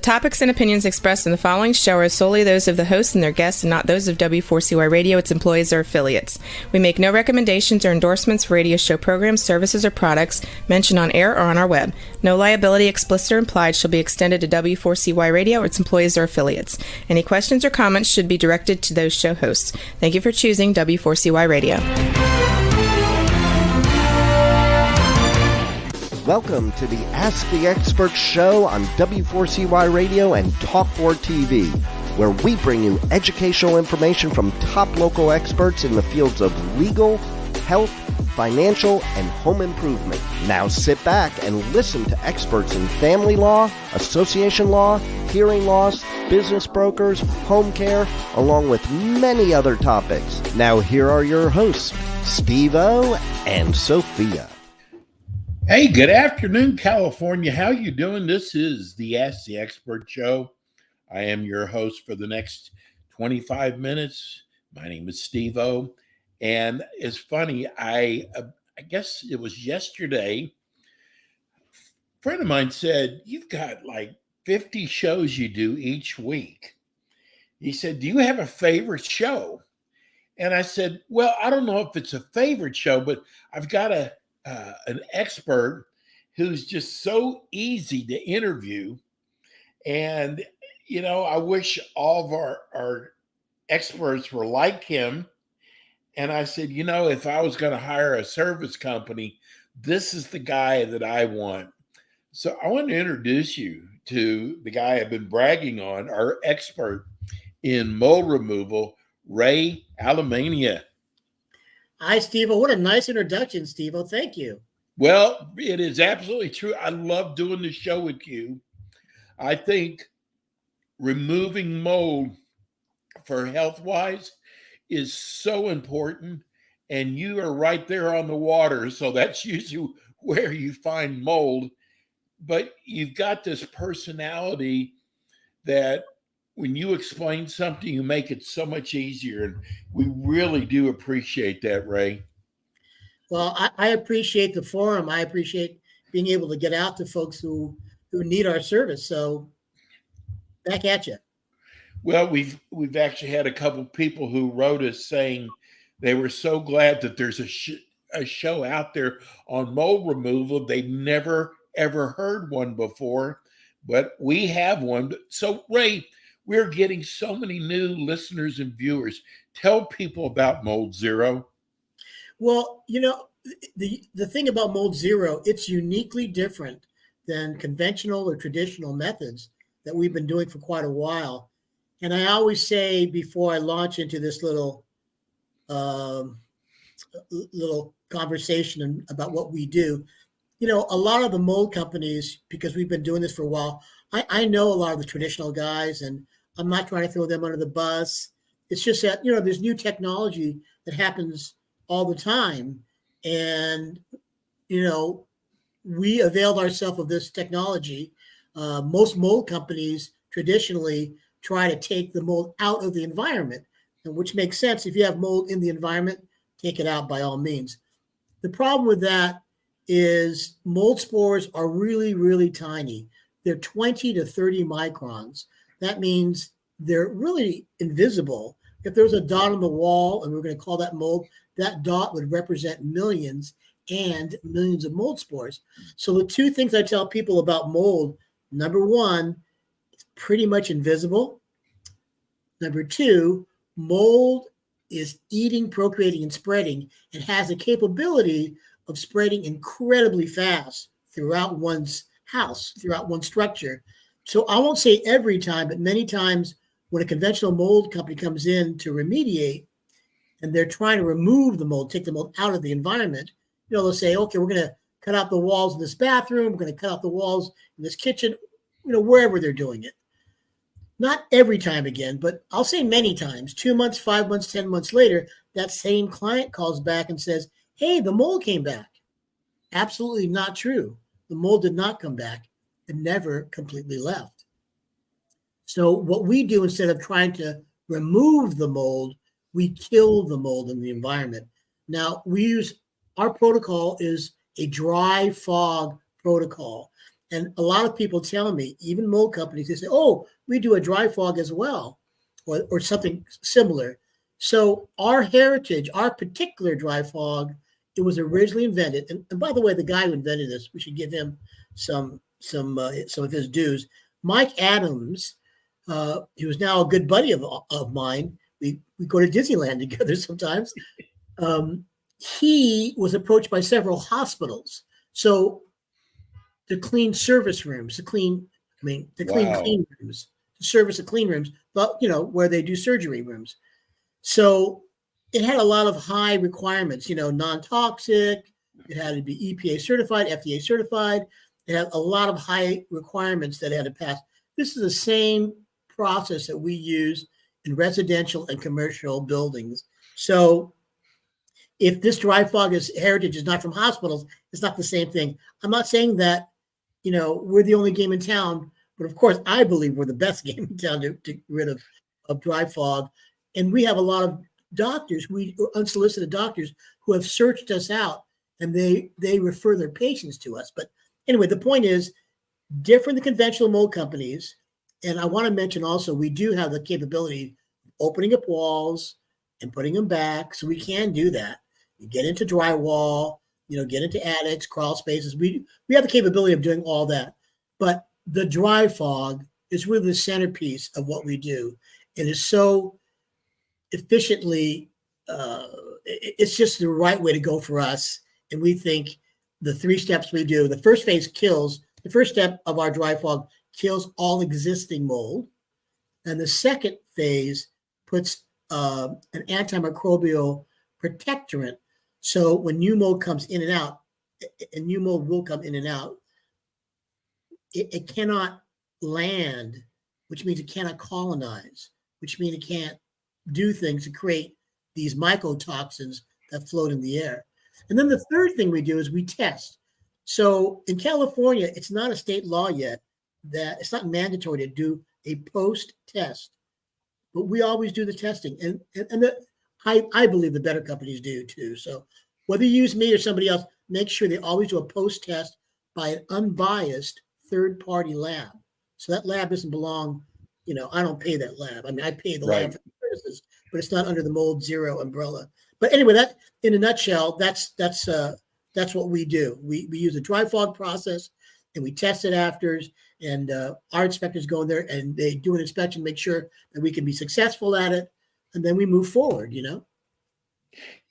topics and opinions expressed in the following show are solely those of the hosts and their guests and not those of W4CY Radio, its employees, or affiliates. We make no recommendations or endorsements for radio show programs, services, or products mentioned on air or on our web. No liability, explicit or implied, shall be extended to W4CY Radio or its employees or affiliates. Any questions or comments should be directed to those show hosts. Thank you for choosing W4CY Radio. Welcome to the Ask the Expert show on W4CY Radio and Talk4 TV, where we bring you educational information from top local experts in the fields of legal, health, financial, and home improvement. Now sit back and listen to experts in family law, association law, hearing loss, business brokers, home care, along with many other topics. Now here are your hosts, Steve-O and Sophia. Hey, good afternoon, California. How you doing? This is the Ask the Expert show. I am your host for the next 25 minutes. My name is Steve-O. And it's funny, I guess it was yesterday, a friend of mine said, you've got like 50 shows you do each week. He said, do you have a favorite show? And I said, well, I don't know if it's a favorite show, but I've got an expert who's just so easy to interview. And, you know, I wish all of our experts were like him. And I said, you know, if I was going to hire a service company, this is the guy that I want. So I want to introduce you to the guy I've been bragging on, our expert in mold removal, Ray Alemania. Hi, Steve-O. What a nice introduction, Steve-O. Thank you. Well, it is absolutely true. I love doing the show with you. I think removing mold for health-wise is so important, and you are right there on the water, so that's usually where you find mold. But you've got this personality that when you explain something, you make it so much easier. And we really do appreciate that, Ray. Well, I appreciate the forum. I appreciate being able to get out to folks who need our service. So back at you. Well, we've actually had a couple people who wrote us saying they were so glad that there's a show out there on mold removal. They never, ever heard one before, but we have one. So, Ray, we're getting so many new listeners and viewers. Tell people about Mold Zero. Well, you know, the thing about Mold Zero, it's uniquely different than conventional or traditional methods that we've been doing for quite a while. And I always say before I launch into this little conversation about what we do, you know, a lot of the mold companies, because we've been doing this for a while, I know a lot of the traditional guys, and I'm not trying to throw them under the bus. It's just that, you know, there's new technology that happens all the time. And, you know, we availed ourselves of this technology. Most mold companies traditionally try to take the mold out of the environment, and which makes sense. If you have mold in the environment, take it out by all means. The problem with that is mold spores are really, really tiny. They're 20 to 30 microns. That means they're really invisible. If there's a dot on the wall, and we're going to call that mold, that dot would represent millions and millions of mold spores. So the two things I tell people about mold, number one, it's pretty much invisible. Number two, mold is eating, procreating, and spreading, and has a capability of spreading incredibly fast throughout one's house, throughout one structure. So I won't say every time, but many times when a conventional mold company comes in to remediate and they're trying to remove the mold, take the mold out of the environment, you know, they'll say, okay, we're going to cut out the walls in this bathroom. We're going to cut out the walls in this kitchen, you know, wherever they're doing it. Not every time again, but I'll say many times, 2 months, 5 months, 10 months later, that same client calls back and says, hey, the mold came back. Absolutely not true. The mold did not come back. It never completely left. So what we do, instead of trying to remove the mold, we kill the mold in the environment. Now, our protocol is a dry fog protocol. And a lot of people tell me, even mold companies, they say, oh, we do a dry fog as well, or something similar. So our heritage, our particular dry fog, it was originally invented. And by the way, the guy who invented this, we should give him some of his dues. Mike Adams, he was now a good buddy of mine. We go to Disneyland together sometimes. He was approached by several hospitals. So to clean service rooms, clean clean rooms, to service the clean rooms, but where they do surgery rooms. So it had a lot of high requirements, non-toxic. It had to be EPA certified, FDA certified. It had a lot of high requirements that it had to pass. This is the same process that we use in residential and commercial buildings. So if this dry fog heritage is not from hospitals, it's not the same thing. I'm not saying that, we're the only game in town, but of course, I believe we're the best game in town to get rid of dry fog. And we have a lot of doctors, unsolicited doctors, who have searched us out, and they refer their patients to us. But anyway, the point is, different than conventional mold companies. And I want to mention also, we do have the capability of opening up walls and putting them back. So we can do that. You get into drywall, get into attics, crawl spaces. We have the capability of doing all that. But the dry fog is really the centerpiece of what we do. It is so efficiently, it's just the right way to go for us. And we think the 3 steps we do, the first phase the first step of our dry fog kills all existing mold. And the second phase puts an antimicrobial protectorant. So when new mold comes in and out, and new mold will come in and out, it cannot land, which means it cannot colonize, which means it can't do things to create these mycotoxins that float in the air. And then the third thing we do is we test. So in California, it's not a state law yet that it's not mandatory to do a post-test, but we always do the testing. And I believe the better companies do too. So whether you use me or somebody else, make sure they always do a post-test by an unbiased third-party lab. So that lab doesn't belong, I don't pay that lab. I mean, I pay the lab for the services, but it's not under the Mold Zero umbrella. But anyway, that in a nutshell, that's what we do. We use a dry fog process, and we test it after. And our inspectors go in there and they do an inspection, make sure that we can be successful at it, and then we move forward.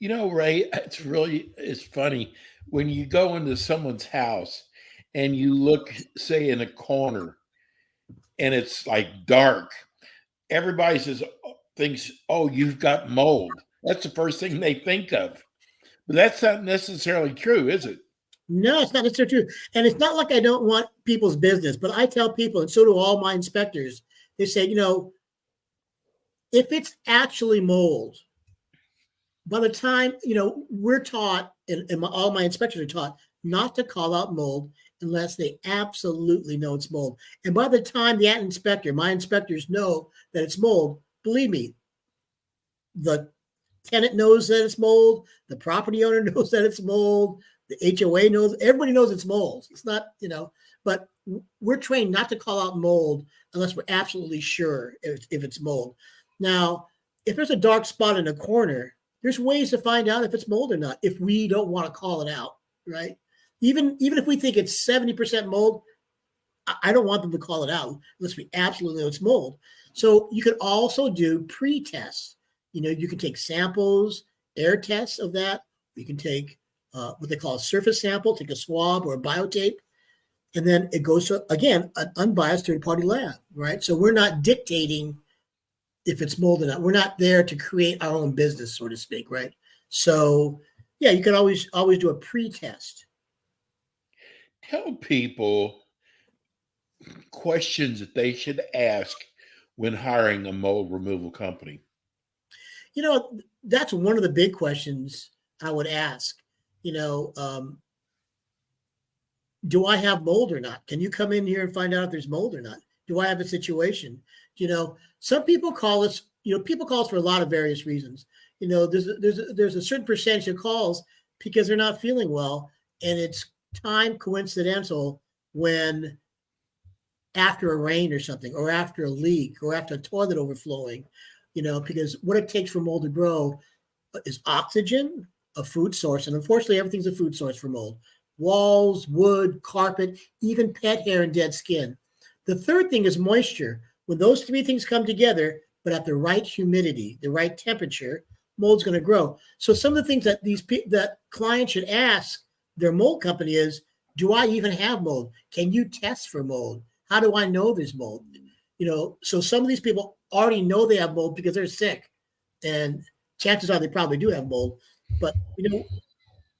Ray, it's funny when you go into someone's house and you look, say, in a corner, and it's like dark. Everybody thinks, oh, you've got mold. That's the first thing they think of. But that's not necessarily true, is it? No, it's not necessarily true. And it's not like I don't want people's business, but I tell people, and so do all my inspectors, they say, if it's actually mold, by the time, we're taught, and all my inspectors are taught, not to call out mold unless they absolutely know it's mold. And by the time my inspectors know that it's mold, believe me, the tenant knows that it's mold, the property owner knows that it's mold, the HOA knows, everybody knows it's mold. It's not, but we're trained not to call out mold unless we're absolutely sure if it's mold. Now, if there's a dark spot in a corner, there's ways to find out if it's mold or not if we don't want to call it out, right? Even if we think it's 70% mold, I don't want them to call it out unless we absolutely know it's mold. So you could also do pre-tests. You can take samples, air tests of that. You can take what they call a surface sample, take a swab or a biotape, and then it goes to, again, an unbiased third-party lab, right? So we're not dictating if it's mold or not. We're not there to create our own business, so to speak, right? So, yeah, you can always do a pre-test. Tell people questions that they should ask when hiring a mold removal company. That's one of the big questions I would ask. Do I have mold or not? Can you come in here and find out if there's mold or not? Do I have a situation? Some people call us, people call us for a lot of various reasons. There's a certain percentage of calls because they're not feeling well, and it's time coincidental when after a rain or something, or after a leak, or after a toilet overflowing, because what it takes for mold to grow is oxygen, a food source, and unfortunately, everything's a food source for mold. Walls, wood, carpet, even pet hair and dead skin. The third thing is moisture. When those three things come together, but at the right humidity, the right temperature, mold's going to grow. So some of the things that that clients should ask their mold company is, do I even have mold? Can you test for mold? How do I know there's mold? So some of these people already know they have mold because they're sick, and chances are they probably do have mold. But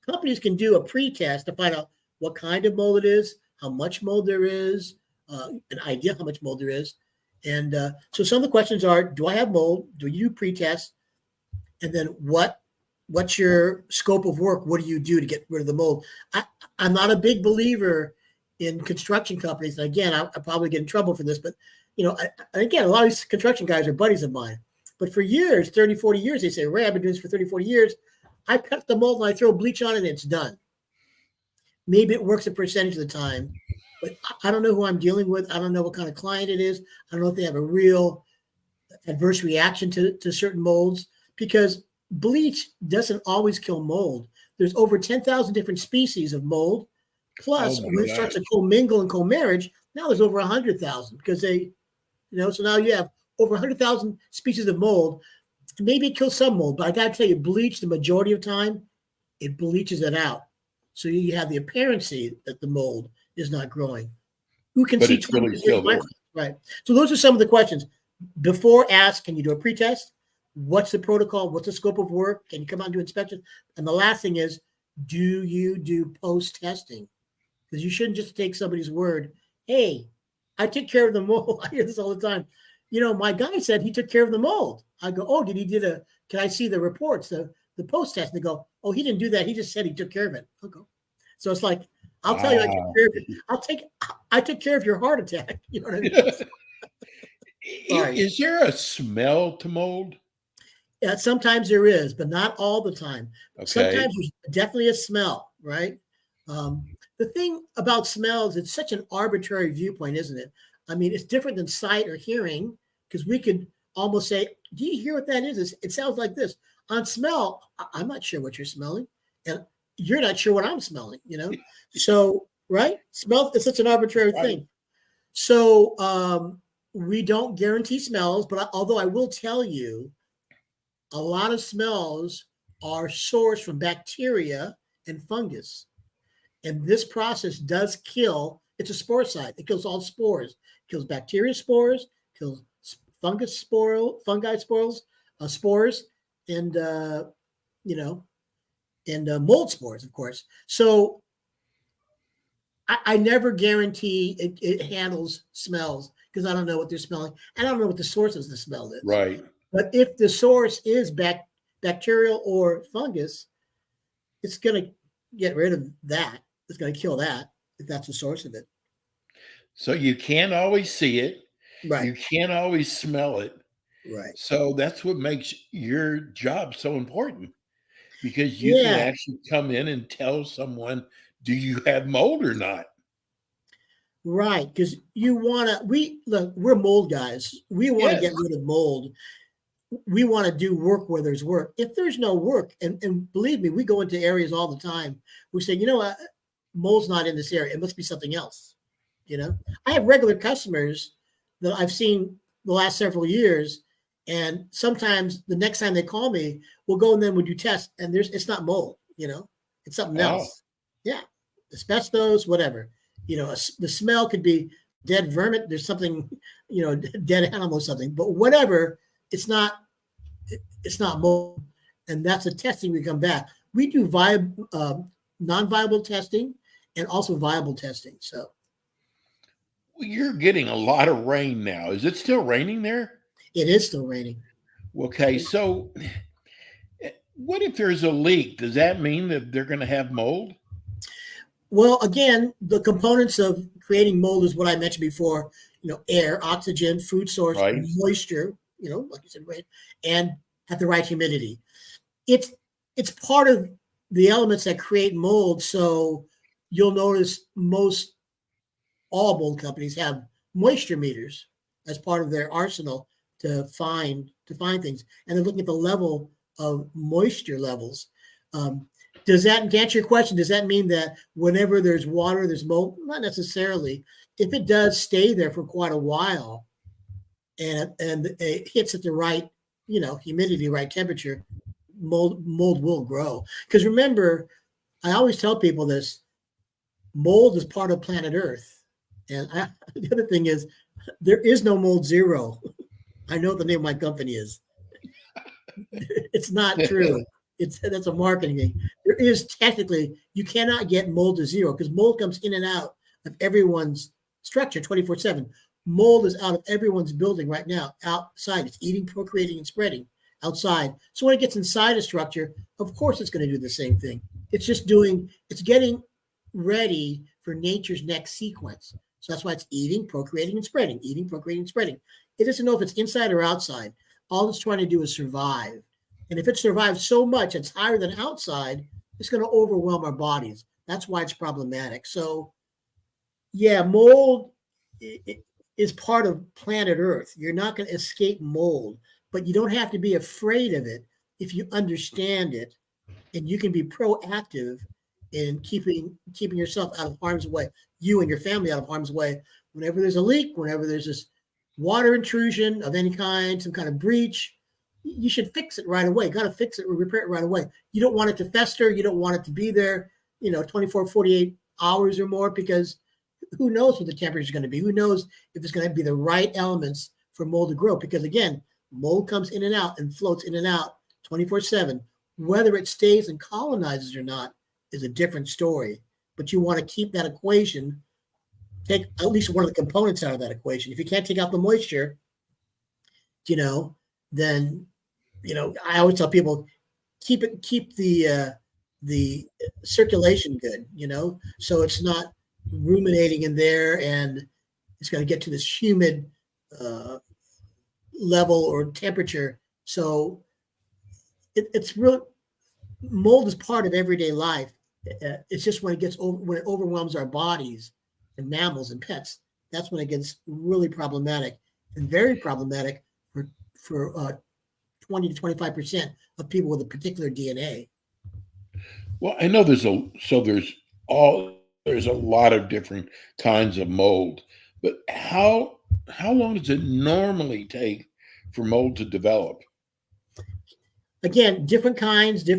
companies can do a pre-test to find out what kind of mold it is, how much mold there is, an idea how much mold there is. And so some of the questions are, do I have mold? Do you pre-test? And then what's your scope of work? What do you do to get rid of the mold? I'm not a big believer in construction companies. And again, I probably get in trouble for this, but again, a lot of these construction guys are buddies of mine. But for years, 30, 40 years, they say, Ray, I've been doing this for 30, 40 years. I cut the mold and I throw bleach on it and it's done. Maybe it works a percentage of the time, but I don't know who I'm dealing with. I don't know what kind of client it is. I don't know if they have a real adverse reaction to certain molds, because bleach doesn't always kill mold. There's over 10,000 different species of mold. Plus, when it starts to commingle and co-marriage, now there's over 100,000 because so now you have over 100,000 species of mold. Maybe it kills some mold, but I got to tell you, bleach, the majority of time, it bleaches it out. So you have the appearance that the mold is not growing. Who can see 20 really still there. Right. So those are some of the questions. Before, ask, can you do a pretest? What's the protocol? What's the scope of work? Can you come out and do inspection? And the last thing is, do you do post-testing? Because you shouldn't just take somebody's word. Hey, I took care of the mold. I hear this all the time. My guy said he took care of the mold. I go, oh, can I see the reports, the post-test? And they go, oh, he didn't do that. He just said he took care of it. Okay. So it's like, I'll tell you, I took care of it. I took care of your heart attack. You know what I mean? Is there a smell to mold? Yeah, sometimes there is, but not all the time. Okay. Sometimes there's definitely a smell, right? The thing about smells, it's such an arbitrary viewpoint, isn't it? I mean, it's different than sight or hearing, because we could almost say, do you hear what that is? It sounds like this. On smell, I'm not sure what you're smelling, and you're not sure what I'm smelling, So, right? Smell is such an arbitrary thing. So we don't guarantee smells, but although I will tell you, a lot of smells are sourced from bacteria and fungus. And this process does kill, it's a sporicide. It kills all spores. It kills bacteria spores, kills fungi spores, and, mold spores, of course. So I never guarantee it handles smells, because I don't know what they're smelling. I don't know what the source of the smell is. Right. But if the source is bacterial or fungus, it's going to get rid of that. It's going to kill that if that's the source of it. So you can't always see it. Right. You can't always smell it. Right. So that's what makes your job so important, because you can actually come in and tell someone, do you have mold or not? Right. Because we're mold guys. We want to get rid of mold. We want to do work where there's work. If there's no work, and believe me, we go into areas all the time. We say, mold's not in this area. It must be something else. I have regular customers that I've seen the last several years, and sometimes the next time they call me, we'll go and then we'll do tests, and it's not mold. It's something else. Yeah, asbestos, whatever. The smell could be dead vermin. There's something, dead animal or something, but whatever. It's not mold, and that's the testing we come back. We do non-viable testing and also viable testing. So you're getting a lot of rain now. Is it still raining there? It is still raining. Okay, so what if there's a leak? Does that mean that they're going to have mold? Well, again, the components of creating mold is what I mentioned before. Air, oxygen, food source, right, moisture. Like you said, rain, and at the right humidity. It's part of the elements that create mold. So you'll notice most all mold companies have moisture meters as part of their arsenal to find things, and they're looking at the level of moisture levels. Does that, to answer your question, does that mean that whenever there's water, there's mold? Not necessarily. If it does stay there for quite a while, and it hits at the right, humidity, right temperature, mold will grow. Because remember, I always tell people this: mold is part of planet Earth, and the other thing is there is no mold zero. I know what the name of my company is. It's not true. That's a marketing thing. There is technically, you cannot get mold to zero because mold comes in and out of everyone's structure 24/7. Mold is out of everyone's building right now, outside. It's eating, procreating, and spreading outside. So when it gets inside a structure, of course it's going to do the same thing. It's getting ready for nature's next sequence. So that's why it's eating, procreating, and spreading, eating, procreating, and spreading. It doesn't know if it's inside or outside. All it's trying to do is survive. And if it survives so much, it's higher than outside, it's going to overwhelm our bodies. That's why it's problematic. So, yeah, mold is part of planet Earth. You're not going to escape mold, but you don't have to be afraid of it if you understand it, and you can be proactive in keeping yourself out of harm's way, you and your family out of harm's way. Whenever there's a leak, whenever there's this water intrusion of any kind, some kind of breach, you should fix it right away. Got to fix it or repair it right away. You don't want it to fester. You don't want it to be there, 24, 48 hours or more, because who knows what the temperature is going to be? Who knows if it's going to be the right elements for mold to grow? Because again, mold comes in and out and floats in and out 24/7. Whether it stays and colonizes or not is a different story. But you want to keep that equation, take at least one of the components out of that equation. If you can't take out the moisture, then I always tell people keep the circulation good, so it's not ruminating in there and it's going to get to this humid level or temperature. So it's real. Mold is part of everyday life. It's just when it overwhelms our bodies and mammals and pets, that's when it gets really problematic, and very problematic for 20 to 25% of people with a particular DNA. Well, I know there's a lot of different kinds of mold, but how long does it normally take for mold to develop? Again, different kinds, they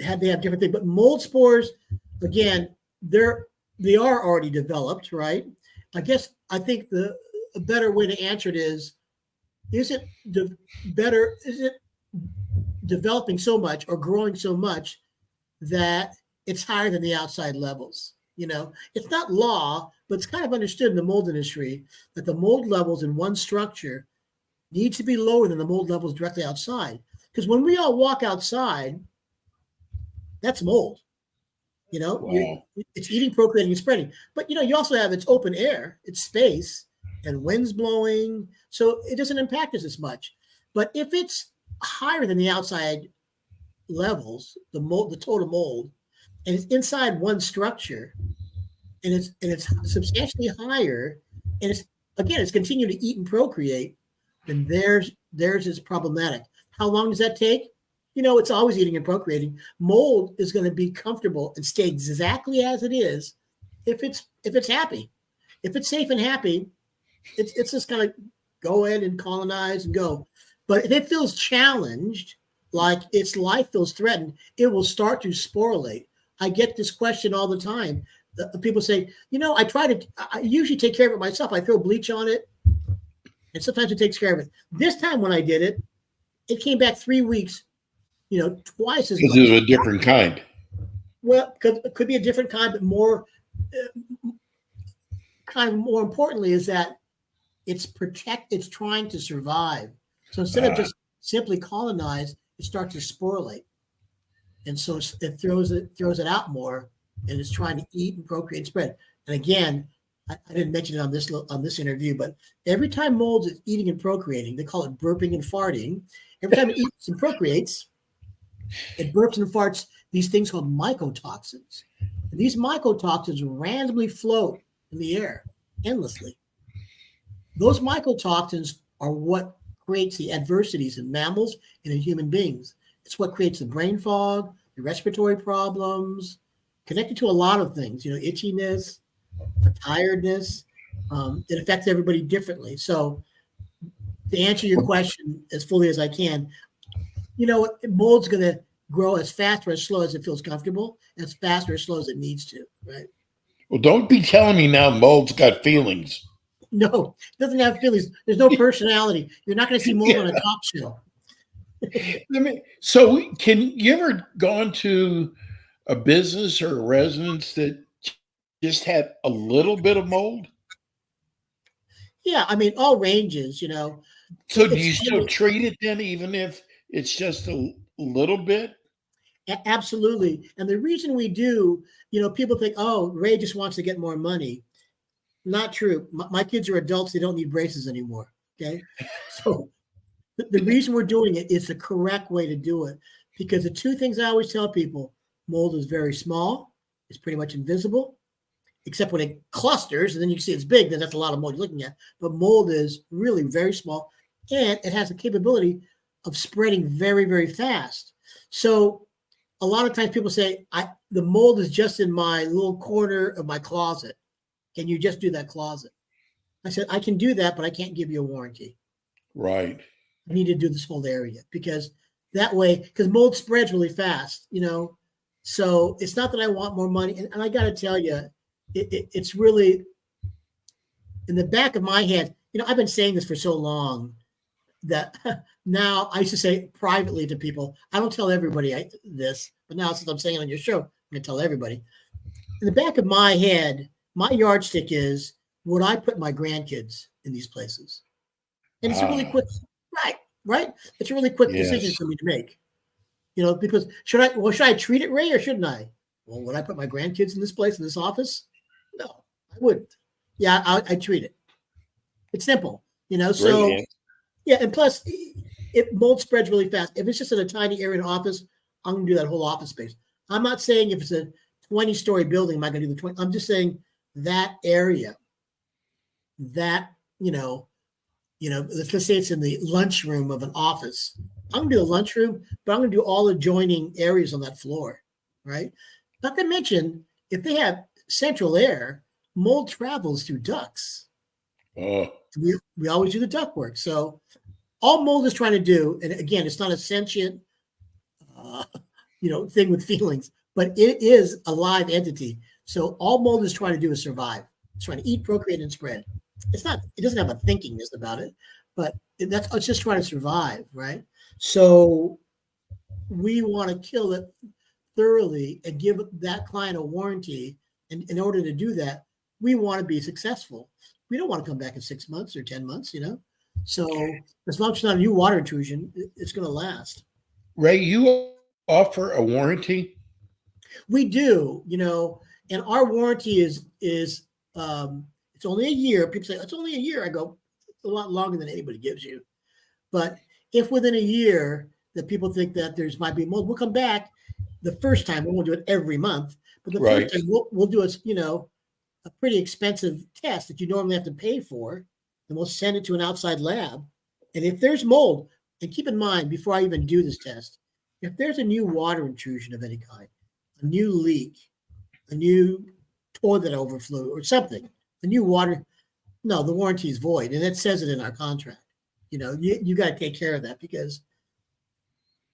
have different things, but mold spores, again, they are already developed, right? I think a better way to answer it is it developing so much or growing so much that it's higher than the outside levels? It's not law, but it's kind of understood in the mold industry that the mold levels in one structure need to be lower than the mold levels directly outside. Because when we all walk outside, that's mold. Wow. It's eating, procreating, and spreading. But you also have it's open air, it's space, and winds blowing, so it doesn't impact us as much. But if it's higher than the outside levels, the total mold, and it's inside one structure, and it's substantially higher, and it's continuing to eat and procreate, then theirs is problematic. How long does that take? It's always eating and procreating. Mold is going to be comfortable and stay exactly as it is if it's happy. If it's safe and happy, it's just going to go in and colonize and go. But if it feels challenged, like its life feels threatened, it will start to sporulate. I get this question all the time. People say, I usually take care of it myself. I throw bleach on it, and sometimes it takes care of it. This time when I did it, it came back 3 weeks, twice as much. Because it's a different kind. Well, it could be a different kind, but more importantly is that it's trying to survive. So instead of just simply colonize, it starts to sporulate. And so it throws it out more, and it's trying to eat and procreate and spread. And again, I didn't mention it on this interview, but every time mold is eating and procreating, they call it burping and farting. Every time it eats and procreates, it burps and farts these things called mycotoxins. And these mycotoxins randomly float in the air. endlessly. Those mycotoxins are what creates the adversities in mammals and in human beings. It's what creates the brain fog, the respiratory problems, connected to a lot of things, itchiness, tiredness. It affects everybody differently. So to answer your question as fully as I can, mold's going to grow as fast or as slow as it feels comfortable, as fast or as slow as it needs to, right? Well, don't be telling me now mold's got feelings. No, it doesn't have feelings. There's no personality. You're not going to see mold on a talk show. So can you ever gone to a business or a residence that just had a little bit of mold? Yeah, I mean, all ranges, So do you still treat it then, even if it's just a little bit? Absolutely. And the reason we do, people think, oh, Ray just wants to get more money. Not true. My kids are adults. They don't need braces anymore. Okay. So the reason we're doing it is the correct way to do it, because the two things I always tell people: mold is very small. It's pretty much invisible, except when it clusters, and then you can see it's big. Then that's a lot of mold you're looking at. But mold is really very small, and it has the capability of spreading very, very fast. So a lot of times people say, the mold is just in my little corner of my closet. Can you just do that closet? I said, I can do that, but I can't give you a warranty. Right. I need to do this whole area, because that way, because mold spreads really fast, So it's not that I want more money. And I got to tell you, it's really in the back of my head. I've been saying this for so long that now I used to say privately to people, I don't tell everybody this, but now since I'm saying it on your show, I'm going to tell everybody. In the back of my head, my yardstick is, would I put my grandkids in these places? And it's a really quick, right? It's a really quick decision for me to make, because should I treat it, Ray, or shouldn't I? Well, would I put my grandkids in this place, in this office? No, I wouldn't. Yeah, I treat it. It's simple, so Brilliant. Yeah. And plus mold spreads really fast. If it's just in a tiny area in an office, I'm going to do that whole office space. I'm not saying if it's a 20-story building, am I going to do the 20? I'm just saying that area, that, let's say it's in the lunchroom of an office. I'm going to do the lunchroom, but I'm going to do all adjoining areas on that floor, right? Not to mention, if they have central air, mold travels through ducts. Oh. We always do the duct work. So all mold is trying to do, and again, it's not a sentient, thing with feelings, but it is a live entity. So all mold is trying to do is survive. It's trying to eat, procreate, and spread. It doesn't have a thinkingness about it, but it's just trying to survive, right? So we want to kill it thoroughly and give that client a warranty. And in order to do that, we want to be successful. We don't want to come back in 6 months or 10 months, So as long as it's not a new water intrusion, it's going to last. Ray, you offer a warranty? We do, and our warranty is it's only a year. People say, it's only a year. I go, it's a lot longer than anybody gives you. But if within a year that people think that might be mold, we'll come back the first time. We won't do it every month, but the first time we'll do a pretty expensive test that you normally have to pay for, and we'll send it to an outside lab. And if there's mold, and keep in mind, before I even do this test, if there's a new water intrusion of any kind, a new leak, a new toilet overflow or something, a new water, no, the warranty is void. And it says it in our contract. You got to take care of that, because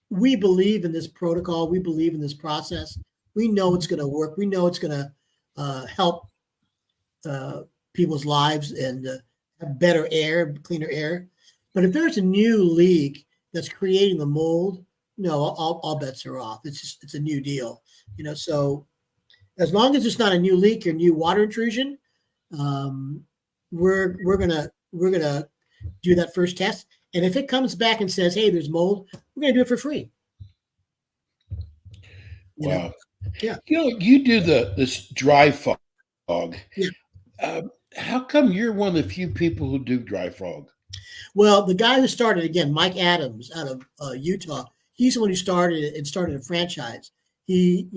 we believe in this protocol. We believe in this process. We know it's going to work. We know it's going to help people's lives and have better air, cleaner air. But if there's a new leak that's creating the mold, no, all bets are off. It's a new deal, So as long as it's not a new leak or new water intrusion, we're gonna do that first test. And if it comes back and says, hey, there's mold, we're gonna do it for free. Wow. Yeah. You do this dry fog. Yeah. How come you're one of the few people who do dry fog? Well, the guy who started, again, Mike Adams out of Utah, he's the one who started a franchise. He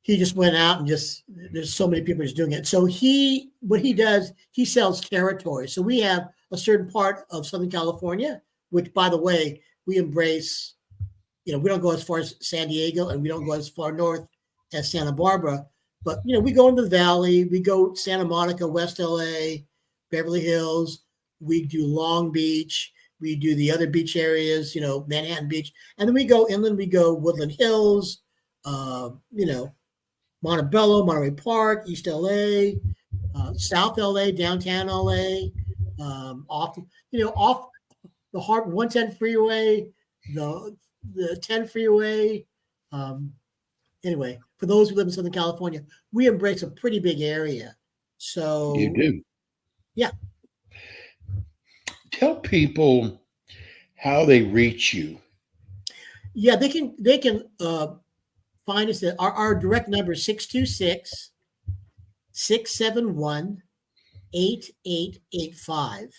he just went out and there's so many people just doing it. So what he does, he sells territory. So we have a certain part of Southern California, which, by the way, we embrace. We don't go as far as San Diego, and we don't go as far north as Santa Barbara, but we go into the Valley, we go Santa Monica, West LA, Beverly Hills, we do Long Beach, we do the other beach areas, Manhattan Beach, and then we go inland, we go Woodland Hills, Montebello, Monterey Park, East LA, South LA, downtown LA, off the 110 freeway, the 10 freeway. Anyway, for those who live in Southern California, we embrace a pretty big area. So you do. Yeah. Tell people how they reach you. Yeah, they can find us at our direct number is 626-671-8885.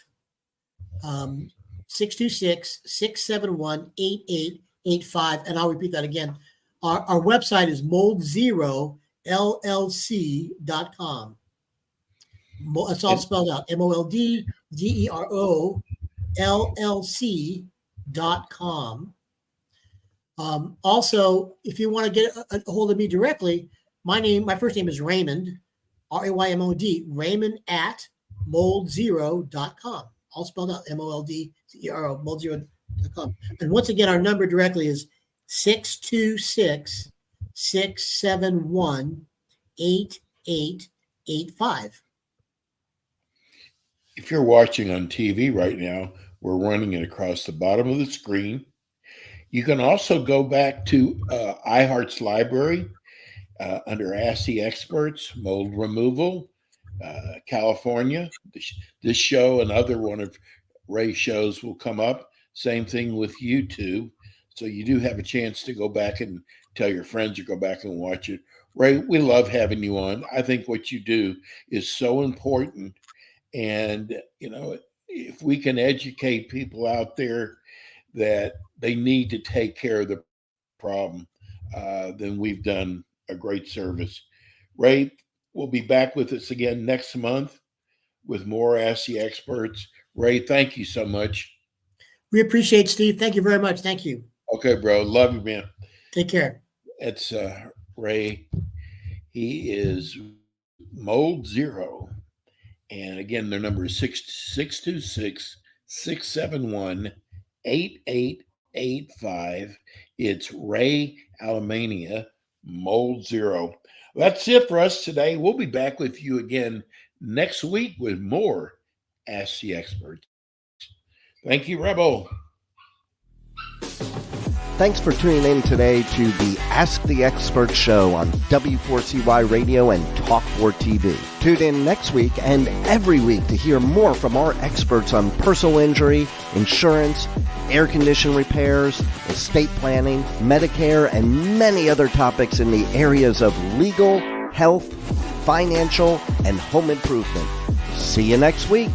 626-671-8885. And I'll repeat that again. Our website is moldzerollc.com. It's all spelled out. MOLDZEROLLC.com. Also, if you want to get a hold of me directly, my first name is Raymond, RAYMOND, Raymond at moldzero.com. All spelled out, MOLDZERO, moldzero.com. And once again, our number directly is 626-671-8885. If you're watching on TV right now, we're running it across the bottom of the screen. You can also go back to iHeart's library under Ask the Experts, Mold Removal, California. This show and other one of Ray's shows will come up. Same thing with YouTube. So you do have a chance to go back and tell your friends or go back and watch it. Ray, we love having you on. I think what you do is so important. And, if we can educate people out there that they need to take care of the problem, then we've done a great service. Ray will be back with us again next month with more Ask the Experts. Ray, thank you so much. We appreciate Steve. Thank you very much. Thank you. Okay, bro. Love you, man. Take care. It's Ray. He is Mold Zero. And again, their number is 626-671-8885. It's Ray Alemania, Mold Zero. That's it for us today. We'll be back with you again next week with more Ask the Experts. Thank you, Rebel. Thanks for tuning in today to the Ask the Expert show on W4CY Radio and Talk4 TV. Tune in next week and every week to hear more from our experts on personal injury, insurance, air condition repairs, estate planning, Medicare, and many other topics in the areas of legal, health, financial, and home improvement. See you next week.